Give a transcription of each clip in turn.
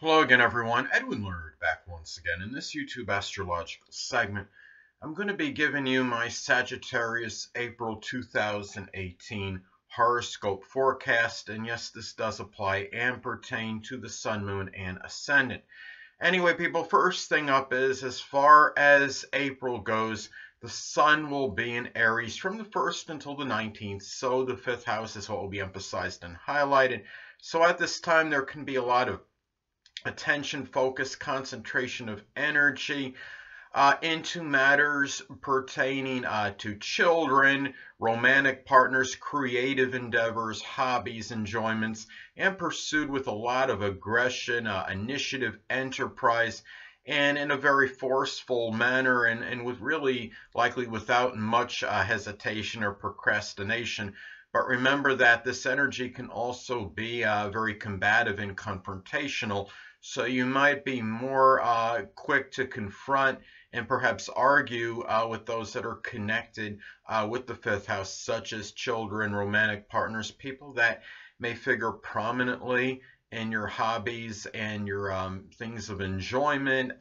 Hello again, everyone. Edwin Learnard back once again. In this YouTube astrological segment, I'm going to be giving you my Sagittarius April 2018 horoscope forecast. And yes, this does apply and pertain to the sun, moon, and ascendant. Anyway, people, first thing up is as far as April goes, the sun will be in Aries from the 1st until the 19th. So the 5th house is what will be emphasized and highlighted. So at this time, there can be a lot of attention, focus, concentration of energy into matters pertaining to children, romantic partners, creative endeavors, hobbies, enjoyments, and pursued with a lot of aggression, initiative, enterprise, and in a very forceful manner and with really likely without much hesitation or procrastination. But remember that this energy can also be very combative and confrontational. So you might be more quick to confront and perhaps argue with those that are connected with the 5th house, such as children, romantic partners, people that may figure prominently in your hobbies and your things of enjoyment.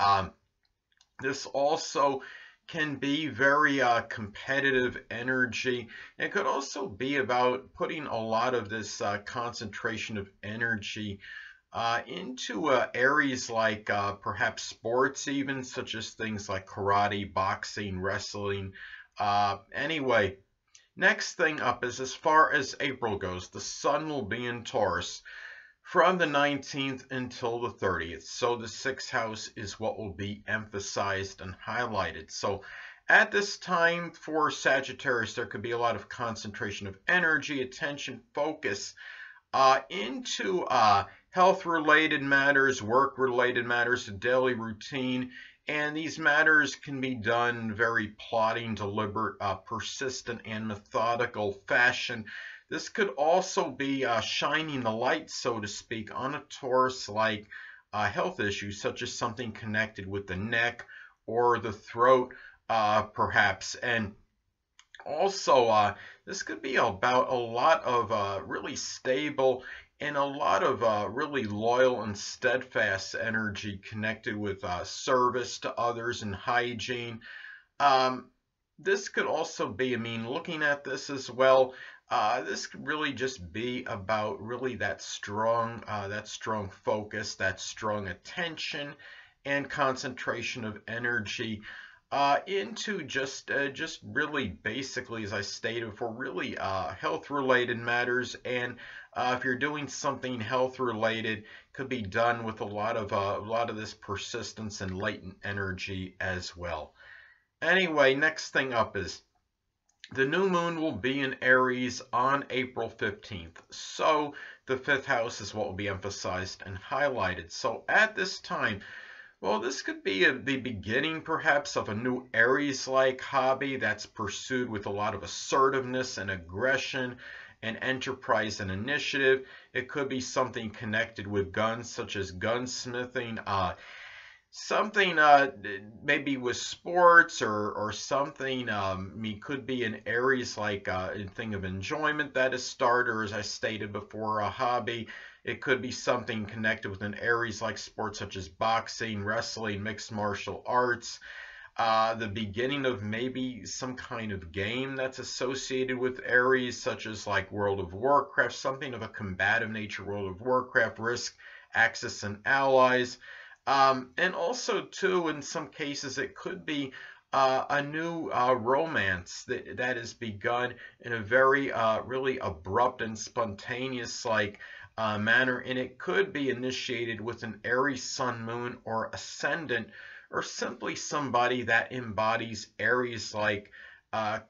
This also can be very competitive energy. It could also be about putting a lot of this concentration of energy into areas like perhaps sports even, such as things like karate, boxing, wrestling. Anyway, next thing up is as far as April goes, the sun will be in Taurus from the 19th until the 30th. So the 6th house is what will be emphasized and highlighted. So at this time for Sagittarius, there could be a lot of concentration of energy, attention, focus into health-related matters, work-related matters, daily routine, and these matters can be done very plotting, deliberate, persistent, and methodical fashion. This could also be shining the light, so to speak, on a Taurus-like health issue, such as something connected with the neck or the throat, perhaps. And also, this could be about a lot of really stable and a lot of really loyal and steadfast energy connected with service to others and hygiene. This could also be, looking at this as well, this could really just be about really that strong focus, that strong attention and concentration of energy into just really basically, as I stated, for really health-related matters. And if you're doing something health-related, could be done with a lot of this persistence and latent energy as well. Anyway, next thing up is the new moon will be in Aries on April 15th. So the 5th house is what will be emphasized and highlighted. So at this time, well, this could be the beginning, perhaps, of a new Aries-like hobby that's pursued with a lot of assertiveness and aggression and enterprise and initiative. It could be something connected with guns, such as gunsmithing, something maybe with sports or something. Could be an Aries-like thing of enjoyment that is started, or as I stated before, a hobby. It could be something connected with an Aries-like sport, such as boxing, wrestling, mixed martial arts. The beginning of maybe some kind of game that's associated with Aries, such as like World of Warcraft, something of a combative nature, World of Warcraft, Risk, Axis, and Allies. And also, too, in some cases, it could be a new romance that is begun in a very really abrupt and spontaneous manner, and it could be initiated with an Aries sun, moon, or ascendant, or simply somebody that embodies Aries-like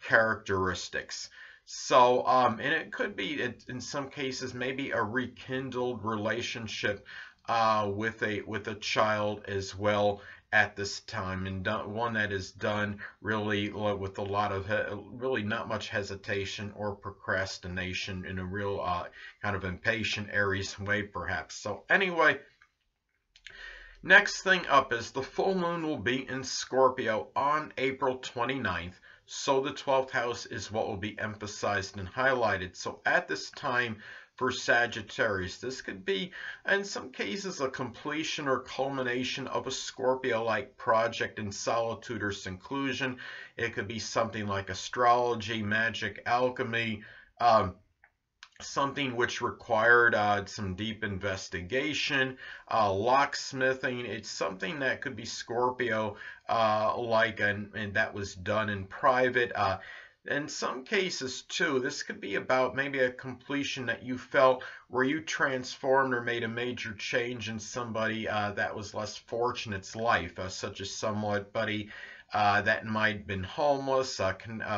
characteristics. So, and it could be, in some cases, maybe a rekindled relationship with a child as well at this time, and one that is done really with a lot of really not much hesitation or procrastination, in a real kind of impatient Aries way, perhaps. So anyway, next thing up is the full moon will be in Scorpio on April 29th. So the 12th house is what will be emphasized and highlighted. So at this time, for Sagittarius. This could be, in some cases, a completion or culmination of a Scorpio-like project in solitude or seclusion. It could be something like astrology, magic, alchemy, something which required some deep investigation, locksmithing. It's something that could be Scorpio like, and that was done in private. In some cases too, this could be about maybe a completion that you felt where you transformed or made a major change in somebody that was less fortunate's life, such as somebody that might have been homeless,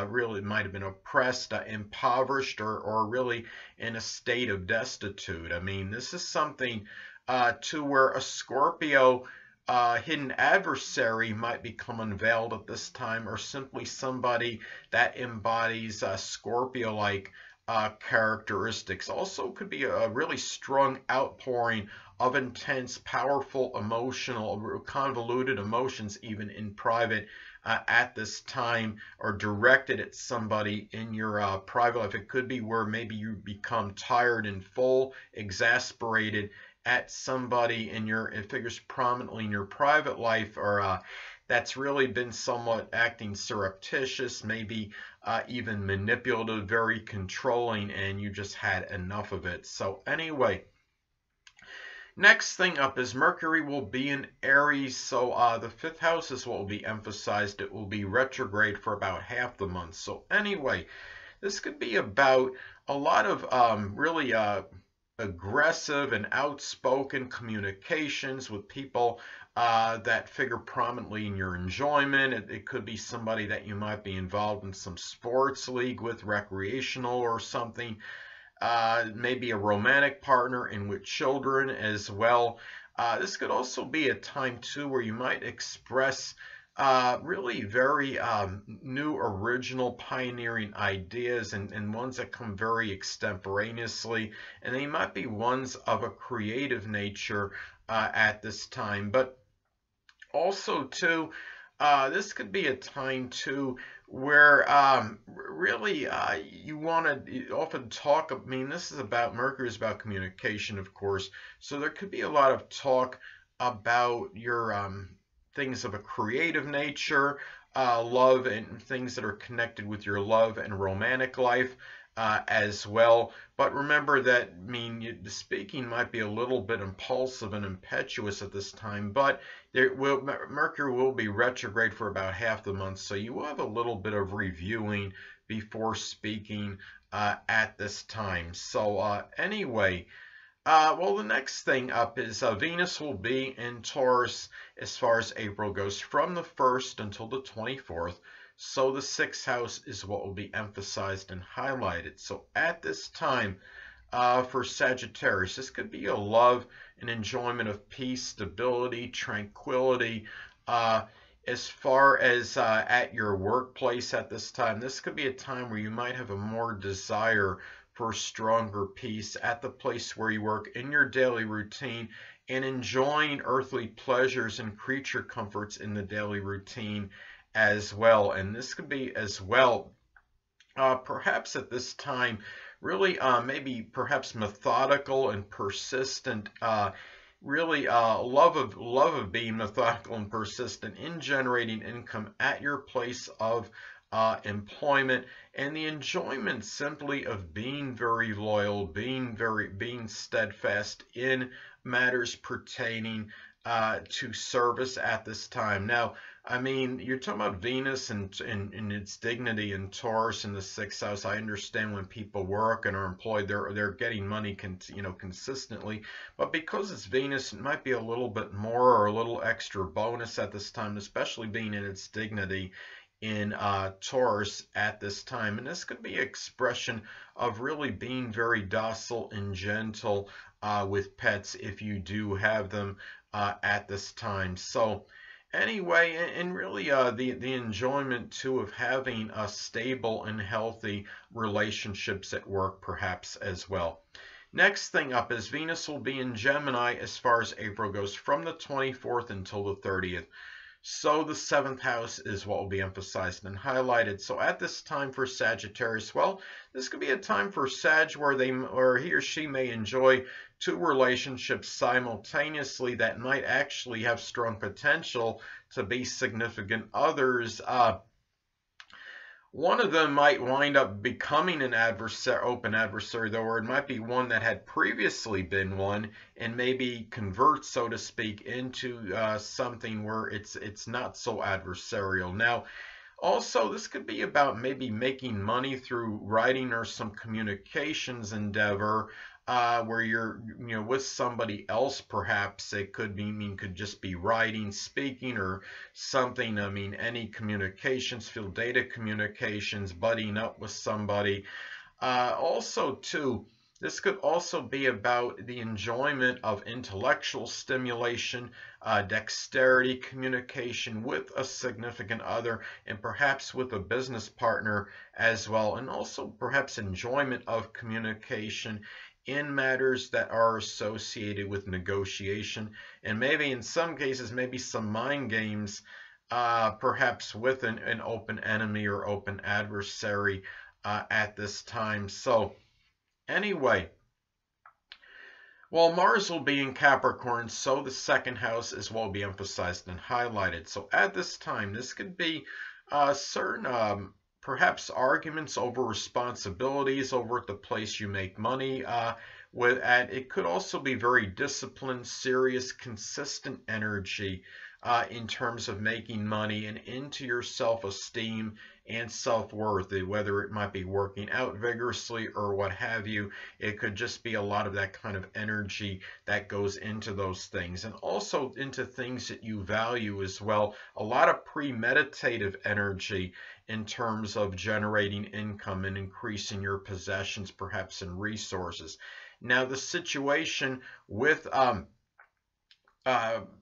really might have been oppressed, impoverished, or really in a state of destitute. I mean, this is something to where a Scorpio hidden adversary might become unveiled at this time, or simply somebody that embodies Scorpio-like characteristics. Also could be a really strong outpouring of intense, powerful, emotional, convoluted emotions, even in private at this time, or directed at somebody in your private life. It could be where maybe you become tired and full, exasperated at somebody in your, it figures prominently in your private life, or that's really been somewhat acting surreptitious, maybe even manipulative, very controlling, and you just had enough of it. So anyway, next thing up is Mercury will be in Aries. So the fifth house is what will be emphasized. It will be retrograde for about half the month. So anyway, this could be about a lot of really aggressive and outspoken communications with people that figure prominently in your enjoyment. It could be somebody that you might be involved in some sports league with, recreational or something. Maybe a romantic partner and with children as well. This could also be a time too where you might express really very new, original, pioneering ideas, and ones that come very extemporaneously, and they might be ones of a creative nature at this time. But also too, this could be a time too where really you want to often talk. I mean, this is about, Mercury is about communication, of course, so there could be a lot of talk about your things of a creative nature, love, and things that are connected with your love and romantic life as well. But remember that, I mean, the speaking might be a little bit impulsive and impetuous at this time, but Mercury will be retrograde for about half the month, so you will have a little bit of reviewing before speaking at this time. So anyway, well, the next thing up is Venus will be in Taurus as far as April goes, from the 1st until the 24th. So the 6th house is what will be emphasized and highlighted. So at this time for Sagittarius, this could be a love and enjoyment of peace, stability, tranquility. As far as at your workplace at this time, this could be a time where you might have a more desire for stronger peace at the place where you work, in your daily routine, and enjoying earthly pleasures and creature comforts in the daily routine as well. And this could be as well perhaps at this time really maybe perhaps methodical and persistent, really love of being methodical and persistent in generating income at your place of employment, and the enjoyment simply of being very loyal, being steadfast in matters pertaining to service at this time. Now, I mean, you're talking about Venus and its dignity in Taurus in the 6th house. I understand when people work and are employed, they're getting money consistently, but because it's Venus, it might be a little bit more or a little extra bonus at this time, especially being in its dignity in Taurus at this time. And this could be an expression of really being very docile and gentle with pets if you do have them at this time. So anyway, and really the enjoyment too of having a stable and healthy relationships at work perhaps as well. Next thing up is Venus will be in Gemini as far as April goes, from the 24th until the 30th. So the seventh house is what will be emphasized and highlighted. So at this time for Sagittarius, well, this could be a time for Sag where he or she may enjoy two relationships simultaneously that might actually have strong potential to be significant others. One of them might wind up becoming an open adversary, though, or it might be one that had previously been one, and maybe convert, so to speak, into something where it's not so adversarial. Now, also, this could be about maybe making money through writing or some communications endeavor, where you're, with somebody else. Perhaps it could just be writing, speaking, or something. I mean, any communications field, data communications, buddying up with somebody. Also, too, this could also be about the enjoyment of intellectual stimulation, dexterity, communication with a significant other, and perhaps with a business partner as well, and also perhaps enjoyment of communication in matters that are associated with negotiation, and maybe in some cases, maybe some mind games, perhaps with an open enemy or open adversary at this time. So anyway, well, Mars will be in Capricorn, so the second house is what will be emphasized and highlighted. So at this time, this could be certain perhaps arguments over responsibilities over at the place you make money. It could also be very disciplined, serious, consistent energy in terms of making money and into your self-esteem and self-worth, whether it might be working out vigorously or what have you. It could just be a lot of that kind of energy that goes into those things, and also into things that you value as well. A lot of premeditative energy in terms of generating income and increasing your possessions, perhaps, and resources. Now, the situation with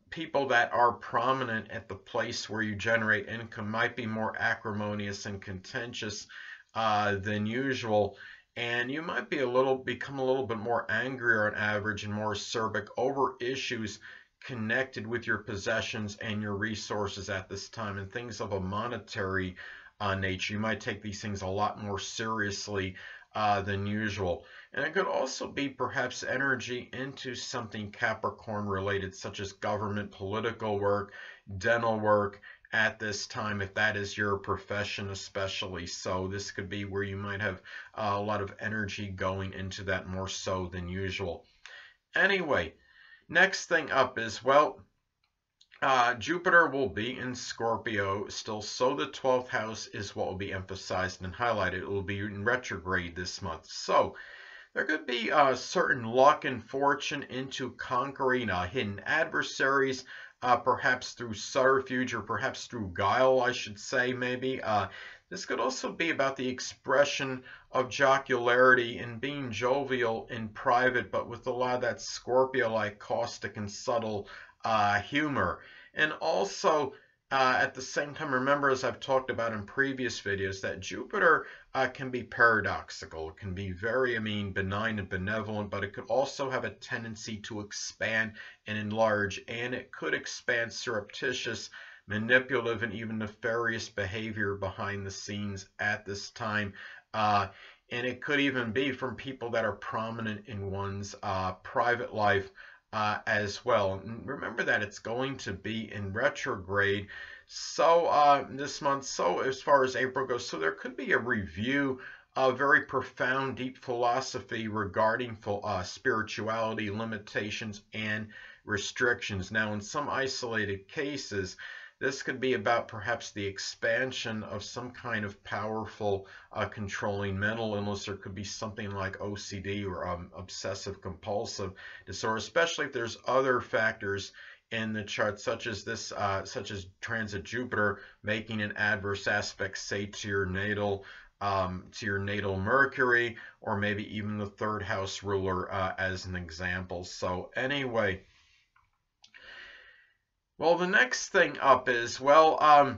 people that are prominent at the place where you generate income might be more acrimonious and contentious than usual, and you might be become a little bit more angry on average and more acerbic over issues connected with your possessions and your resources at this time, and things of a monetary nature. You might take these things a lot more seriously than usual. And it could also be perhaps energy into something Capricorn related, such as government, political work, dental work at this time, if that is your profession especially. So this could be where you might have a lot of energy going into that more so than usual. Anyway, next thing up is, well, Jupiter will be in Scorpio still, so the 12th house is what will be emphasized and highlighted. It will be in retrograde this month. So there could be certain luck and fortune into conquering hidden adversaries, perhaps through subterfuge or perhaps through guile, I should say, maybe. This could also be about the expression of jocularity and being jovial in private, but with a lot of that Scorpio-like caustic and subtle humor. And also, at the same time, remember, as I've talked about in previous videos, that Jupiter can be paradoxical. It can be very, benign and benevolent, but it could also have a tendency to expand and enlarge, and it could expand surreptitious, manipulative, and even nefarious behavior behind the scenes at this time. And it could even be from people that are prominent in one's private life as well. And remember that it's going to be in retrograde this month. So as far as April goes, so there could be a review of very profound, deep philosophy regarding spirituality, limitations, and restrictions. Now, in some isolated cases, this could be about perhaps the expansion of some kind of powerful controlling mental illness. There could be something like OCD or obsessive compulsive disorder, especially if there's other factors in the chart, such as transit Jupiter making an adverse aspect, say, to your natal Mercury, or maybe even the third house ruler as an example. So anyway, well, the next thing up is, well,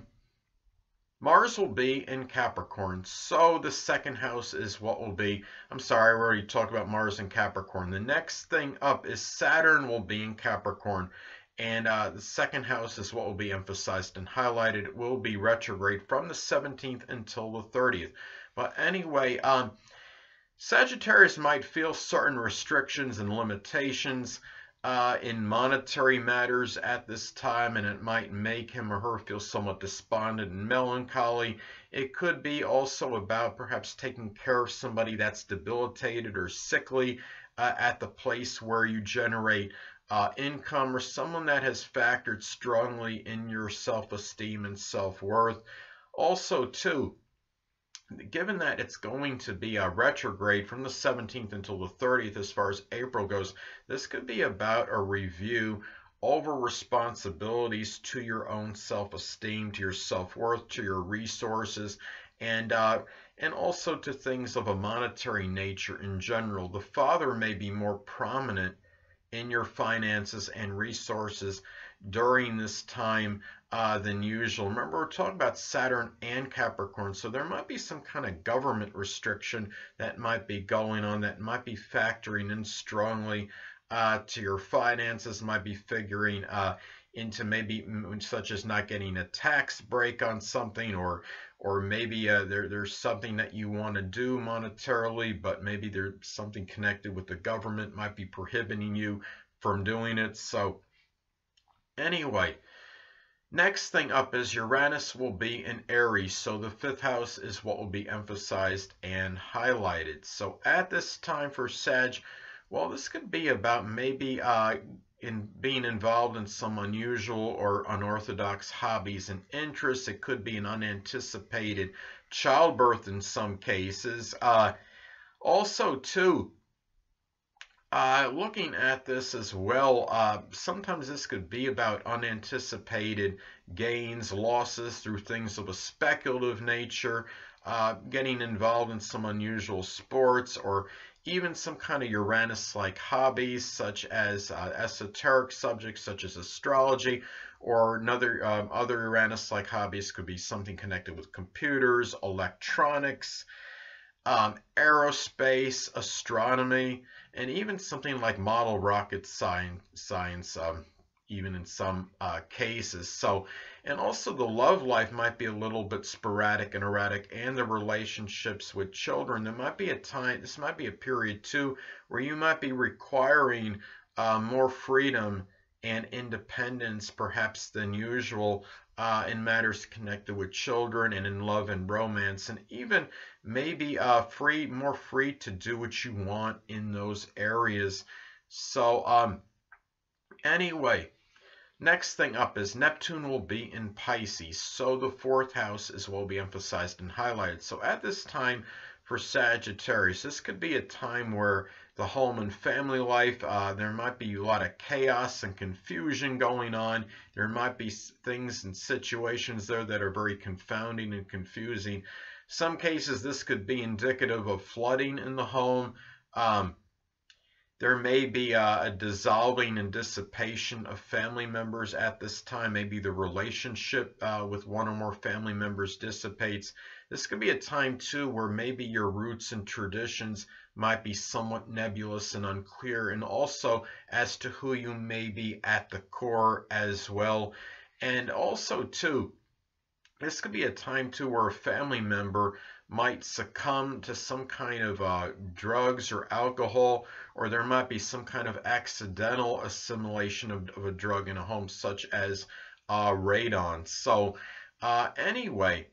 Mars will be in Capricorn, so the second house is what will be, I'm sorry, we already talked about Mars in Capricorn. The next thing up is Saturn will be in Capricorn, And the second house is what will be emphasized and highlighted. It will be retrograde from the 17th until the 30th. But anyway, Sagittarius might feel certain restrictions and limitations in monetary matters at this time, and it might make him or her feel somewhat despondent and melancholy. It could be also about perhaps taking care of somebody that's debilitated or sickly at the place where you generate income, or someone that has factored strongly in your self-esteem and self-worth. Also, too, given that it's going to be a retrograde from the 17th until the 30th as far as April goes, this could be about a review over responsibilities to your own self-esteem, to your self-worth, to your resources, and also to things of a monetary nature in general. The father may be more prominent in your finances and resources during this time than usual. Remember, we're talking about Saturn and Capricorn, so there might be some kind of government restriction that might be going on, that might be factoring in strongly to your finances, might be figuring into maybe such as not getting a tax break on something, or maybe there's something that you want to do monetarily, but maybe there's something connected with the government might be prohibiting you from doing it. So anyway, next thing up is Uranus will be in Aries, so the 5th house is what will be emphasized and highlighted. So at this time for Sag, well, this could be about maybe in being involved in some unusual or unorthodox hobbies and interests. It could be an unanticipated childbirth in some cases. Also, too, looking at this as well, sometimes this could be about unanticipated gains, losses through things of a speculative nature, getting involved in some unusual sports, or even some kind of Uranus-like hobbies, such as esoteric subjects such as astrology, or other Uranus-like hobbies could be something connected with computers, electronics, aerospace, astronomy, and even something like model rocket science, even in some cases. So, and also the love life might be a little bit sporadic and erratic, and the relationships with children. There might be a time, this might be a period too, where you might be requiring more freedom and independence perhaps than usual in matters connected with children and in love and romance, and even maybe more free to do what you want in those areas. So anyway, next thing up is Neptune will be in Pisces, so the 4th house is what will be emphasized and highlighted. So at this time for Sagittarius, this could be a time where the home and family life, there might be a lot of chaos and confusion going on. There might be things and situations there that are very confounding and confusing. Some cases this could be indicative of flooding in the home. There may be a dissolving and dissipation of family members at this time. Maybe the relationship with one or more family members dissipates. This could be a time too where maybe your roots and traditions might be somewhat nebulous and unclear, and also as to who you may be at the core as well. And also too, this could be a time too where a family member might succumb to some kind of drugs or alcohol, or there might be some kind of accidental assimilation of a drug in a home, such as radon. So anyway,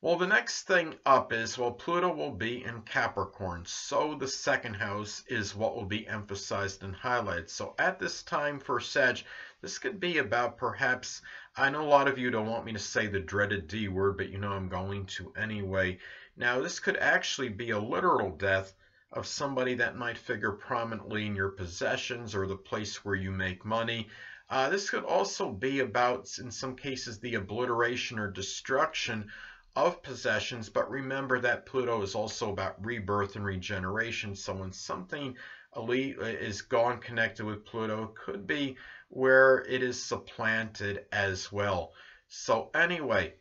well, the next thing up is, well, Pluto will be in Capricorn, so the 2nd house is what will be emphasized and highlighted. So at this time for Sag, this could be about perhaps, I know a lot of you don't want me to say the dreaded D word, but you know I'm going to anyway. Now, this could actually be a literal death of somebody that might figure prominently in your possessions or the place where you make money. This could also be about, in some cases, the obliteration or destruction of possessions, but remember that Pluto is also about rebirth and regeneration. So when something is gone connected with Pluto, it could be where it is supplanted as well. So anyway,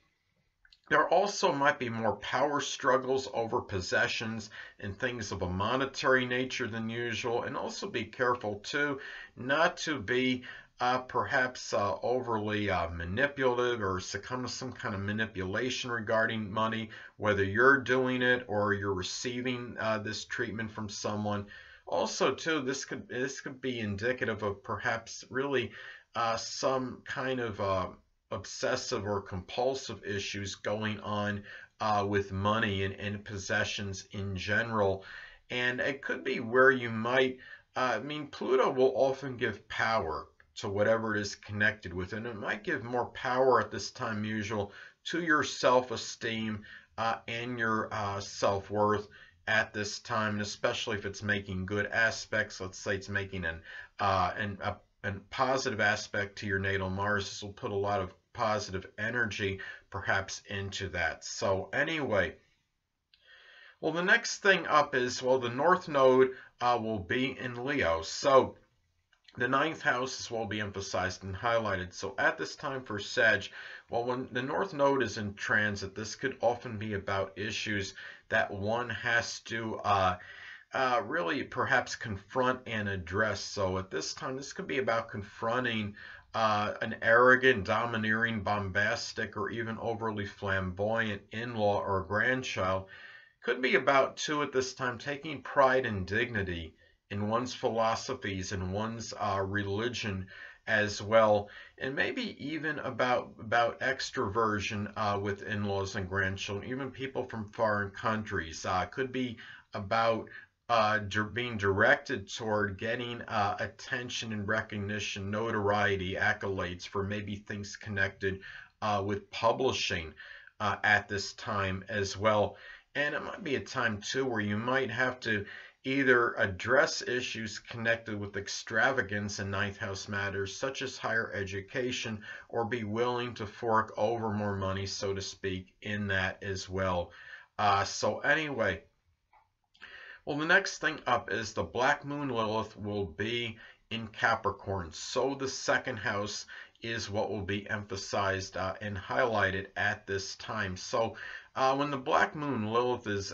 There also might be more power struggles over possessions and things of a monetary nature than usual. And also be careful too not to be perhaps overly manipulative or succumb to some kind of manipulation regarding money, whether you're doing it or you're receiving this treatment from someone. Also, too, this could be indicative of perhaps really some kind of obsessive or compulsive issues going on with money and possessions in general. And it could be where you might, Pluto will often give power to whatever it is connected with, and it might give more power at this time usual to your self-esteem and your self-worth at this time, and especially if it's making good aspects. Let's say it's making a positive aspect to your natal Mars. This will put a lot of positive energy perhaps into that. So anyway, well, the next thing up is, well, the North Node will be in Leo. So the ninth house will be emphasized and highlighted. So at this time for Sag, well, when the North Node is in transit, this could often be about issues that one has to really perhaps confront and address. So at this time, this could be about confronting an arrogant, domineering, bombastic, or even overly flamboyant in-law or grandchild. Could be about, too, at this time, taking pride and dignity in one's philosophies and one's religion as well, and maybe even about extroversion with in-laws and grandchildren, even people from foreign countries. Could be about being directed toward getting attention and recognition, notoriety, accolades for maybe things connected with publishing at this time as well. And it might be a time too where you might have to either address issues connected with extravagance in ninth house matters, such as higher education, or be willing to fork over more money, so to speak, in that as well. So anyway, well, the next thing up is the Black Moon Lilith will be in Capricorn. So the second house is what will be emphasized and highlighted at this time. So when the Black Moon Lilith is,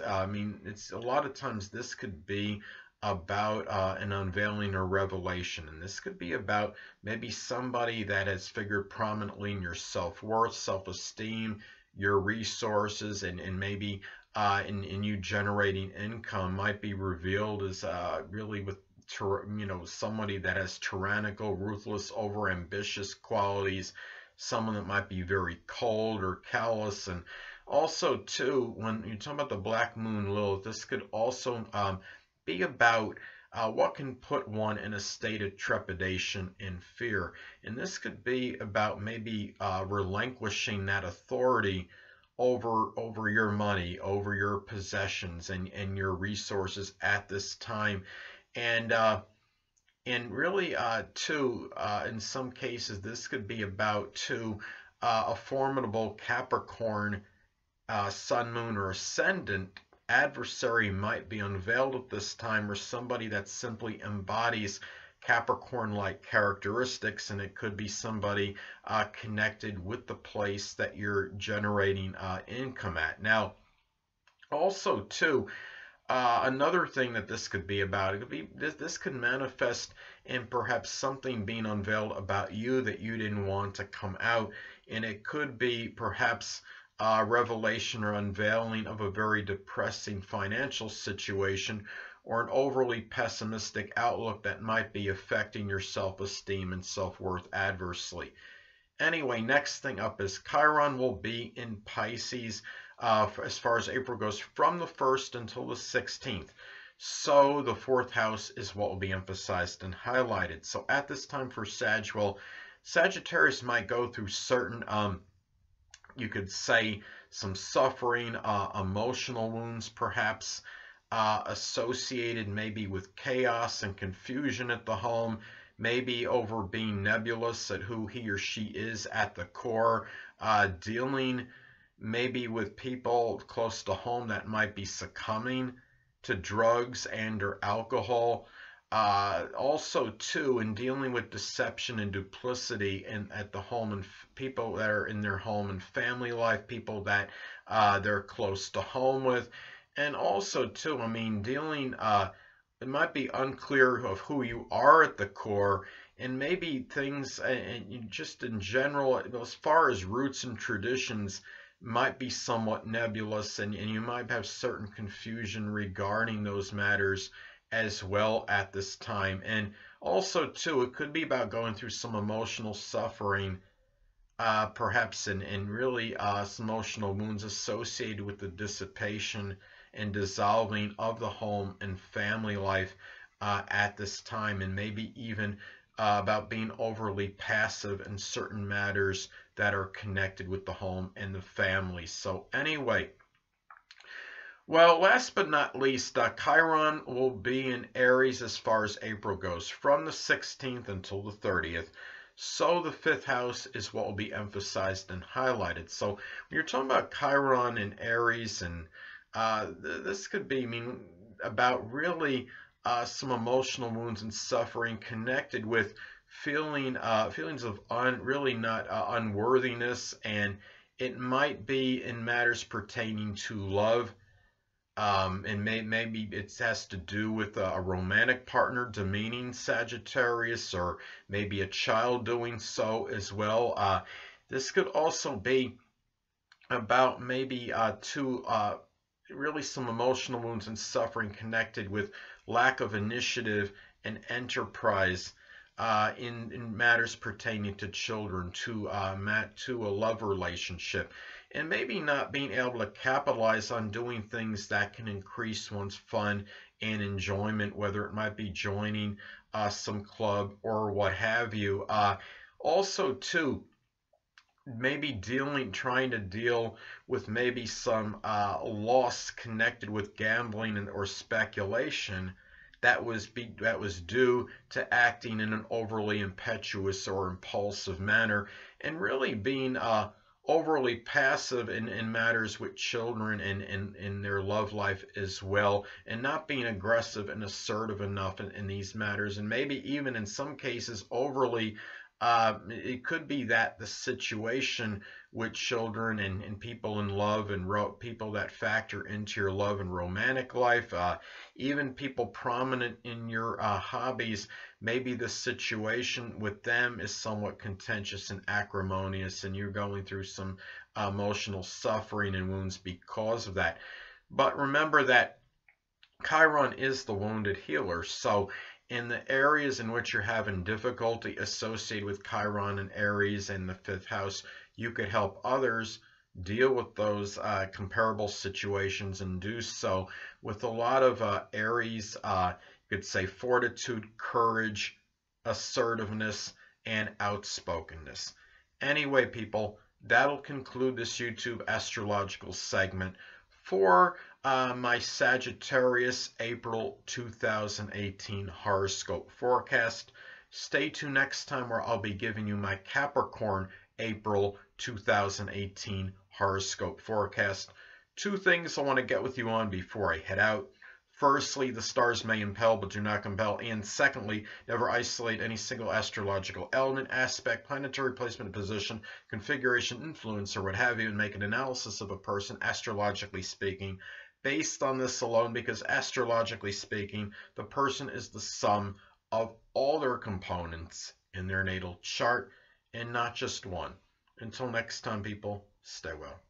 it's a lot of times this could be about an unveiling or revelation. And this could be about maybe somebody that has figured prominently in your self-worth, self-esteem, your resources, and maybe in you generating income might be revealed as really with somebody that has tyrannical, ruthless, overambitious qualities, someone that might be very cold or callous. And also too, when you talk about the Black Moon Lilith, this could also be about what can put one in a state of trepidation and fear. And this could be about maybe relinquishing that authority over your money, over your possessions and your resources at this time. And really too, in some cases, this could be about too a formidable Capricorn sun, moon, or ascendant adversary might be unveiled at this time, or somebody that simply embodies Capricorn-like characteristics, and it could be somebody connected with the place that you're generating income at. Now, also too, another thing that this could be about, it could be this could manifest in perhaps something being unveiled about you that you didn't want to come out, and it could be perhaps revelation or unveiling of a very depressing financial situation, or an overly pessimistic outlook that might be affecting your self-esteem and self-worth adversely. Anyway, next thing up is Chiron will be in Pisces as far as April goes, from the 1st until the 16th. So the 4th house is what will be emphasized and highlighted. So at this time for Sag, well, Sagittarius might go through certain, you could say, some suffering, emotional wounds perhaps, associated maybe with chaos and confusion at the home, maybe over being nebulous at who he or she is at the core, dealing maybe with people close to home that might be succumbing to drugs and or alcohol, Also, too, in dealing with deception and duplicity at the home and people that are in their home and family life, people that they're close to home with, and also, too, I mean, dealing. It might be unclear of who you are at the core, and maybe things, and just in general, as far as roots and traditions, might be somewhat nebulous, and you might have certain confusion regarding those matters as well at this time. And also, too, it could be about going through some emotional suffering, perhaps, and really some emotional wounds associated with the dissipation and dissolving of the home and family life at this time, and maybe even about being overly passive in certain matters that are connected with the home and the family. So anyway, well, last but not least, Chiron will be in Aries as far as April goes, from the 16th until the 30th. So the fifth house is what will be emphasized and highlighted. So when you're talking about Chiron and Aries, and this could be, I mean, about really some emotional wounds and suffering connected with feelings of really not unworthiness, and it might be in matters pertaining to love. And maybe it has to do with a romantic partner demeaning Sagittarius, or maybe a child doing so as well. This could also be about maybe really some emotional wounds and suffering connected with lack of initiative and enterprise in matters pertaining to children, to a love relationship, and maybe not being able to capitalize on doing things that can increase one's fun and enjoyment, whether it might be joining some club or what have you. Also, too, maybe trying to deal with maybe some loss connected with gambling or speculation that was due to acting in an overly impetuous or impulsive manner, and really being overly passive in matters with children and in their love life as well, and not being aggressive and assertive enough in these matters, and maybe even in some cases overly. It could be that the situation with children and people in love and people that factor into your love and romantic life, even people prominent in your hobbies, maybe the situation with them is somewhat contentious and acrimonious, and you're going through some emotional suffering and wounds because of that. But remember that Chiron is the wounded healer, so in the areas in which you're having difficulty associated with Chiron and Aries in the fifth house, you could help others deal with those comparable situations, and do so with a lot of Aries, you could say fortitude, courage, assertiveness, and outspokenness. Anyway, people, that'll conclude this YouTube astrological segment for my Sagittarius April 2018 horoscope forecast. Stay tuned next time, where I'll be giving you my Capricorn April 2018 horoscope forecast. Two things I want to get with you on before I head out. Firstly, the stars may impel but do not compel. And secondly, never isolate any single astrological element, aspect, planetary placement, position, configuration, influence, or what have you, and make an analysis of a person, astrologically speaking, based on this alone, because astrologically speaking, the person is the sum of all their components in their natal chart, and not just one. Until next time, people, stay well.